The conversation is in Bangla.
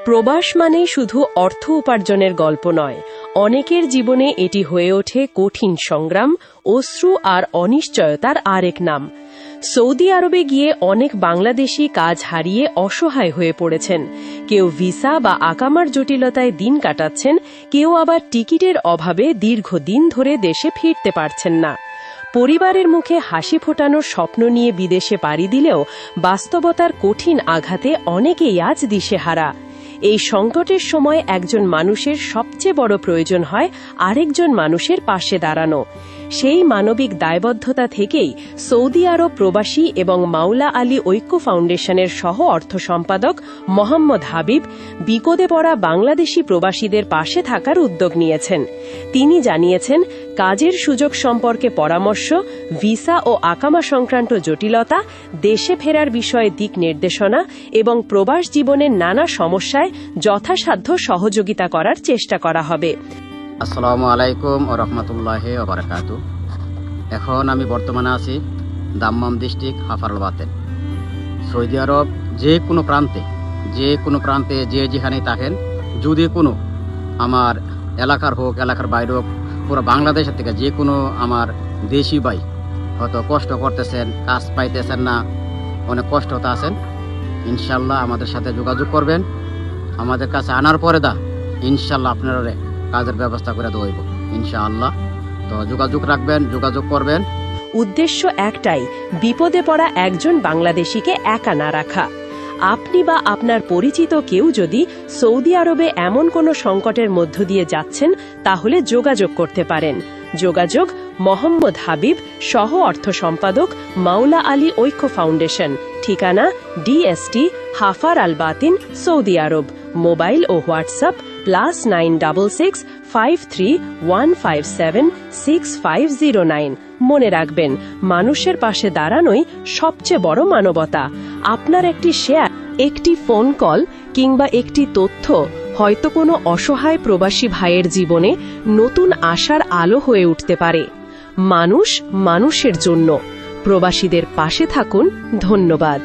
প্রবাস মানে শুধু অর্থ উপার্জনের গল্প নয়, অনেকের জীবনে এটি হয়ে ওঠে কঠিন সংগ্রাম, অশ্রু আর অনিশ্চয়তার আরেক নাম। সৌদি আরবে গিয়ে অনেক বাংলাদেশি কাজ হারিয়ে অসহায় হয়ে পড়েছেন। কেউ ভিসা বা আকামার জটিলতায় দিন কাটাচ্ছেন, কেউ আবার টিকিটের অভাবে দীর্ঘদিন ধরে দেশে ফিরতে পারছেন না। পরিবারের মুখে হাসি ফোটানোর স্বপ্ন নিয়ে বিদেশে পাড়ি দিলেও বাস্তবতার কঠিন আঘাতে অনেকেই আজ দিশেহারা। এই সংকটের সময় একজন মানুষের সবচেয়ে বড় প্রয়োজন হয় আরেকজন মানুষের পাশে দাঁড়ানো। সেই মানবিক দায়বদ্ধতা থেকেই সৌদি আরব প্রবাসী এবং মাওলা আলী ঐক্য ফাউন্ডেশনের সহ অর্থ সম্পাদক মোহাম্মদ হাবিব বিপদে পড়া বাংলাদেশি প্রবাসীদের পাশে থাকার উদ্যোগ নিয়েছেন। তিনি জানিয়েছেন, কাজের সুযোগ সম্পর্কে পরামর্শ, ভিসা ও আকামা সংক্রান্ত জটিলতা, দেশে ফেরার বিষয়ে দিক নির্দেশনা এবং প্রবাস জীবনের নানা সমস্যায় যথাসাধ্য সহযোগিতা করার চেষ্টা করা হবে। আসসালামু আলাইকুম ওয়া রাহমাতুল্লাহি ওয়া বারাকাতুহু। এখন আমি বর্তমানে আছি দাম্মাম ডিস্ট্রিক্ট হাফার আল বাতেন। সৌদি আরব যে কোনো প্রান্তে যে যেখানেই থাকেন, যদি কোনো আমার এলাকার হোক, এলাকার বাইরে হোক, পুরো বাংলাদেশের থেকে যে কোনো আমার দেশি ভাই হয়তো কষ্ট করতেছেন, কাজ পাইতেছেন না, অনেক কষ্টতে আছেন, ইনশাল্লাহ আমাদের সাথে যোগাযোগ করবেন। আমাদের কাছে আনার পরে ইনশাল্লাহ আপনারা কাজের ব্যবস্থা করে দেব ইনশাআল্লাহ। তো যোগাযোগ রাখবেন, যোগাযোগ করবেন। উদ্দেশ্য একটাই, বিপদে পড়া একজন বাংলাদেশিকে একা না রাখা। আপনি বা আপনার পরিচিত কেউ যদি সৌদি আরবে এমন কোনো সংকটের মধ্য দিয়ে যাচ্ছেন, তাহলে যোগাযোগ করতে পারেন। যোগাযোগ মোহাম্মদ হাবিব, সহ অর্থ সম্পাদক, মাওলা আলী ঐক্য ফাউন্ডেশন। ঠিকানা ডিএসটি, হাফার আল বাতিন, সৌদি আরব। মোবাইল ও হোয়াটসঅ্যাপ +966 53 157 6509। মনে রাখবেন, মানুষের পাশে দাঁড়ানোই সবচেয়ে বড় মানবতা। আপনার একটি শেয়ার, একটি ফোন কল কিংবা একটি তথ্য হয়তো কোনো অসহায় প্রবাসী ভাইয়ের জীবনে নতুন আশার আলো হয়ে উঠতে পারে। মানুষ মানুষের জন্য। প্রবাসীদের পাশে থাকুন। ধন্যবাদ।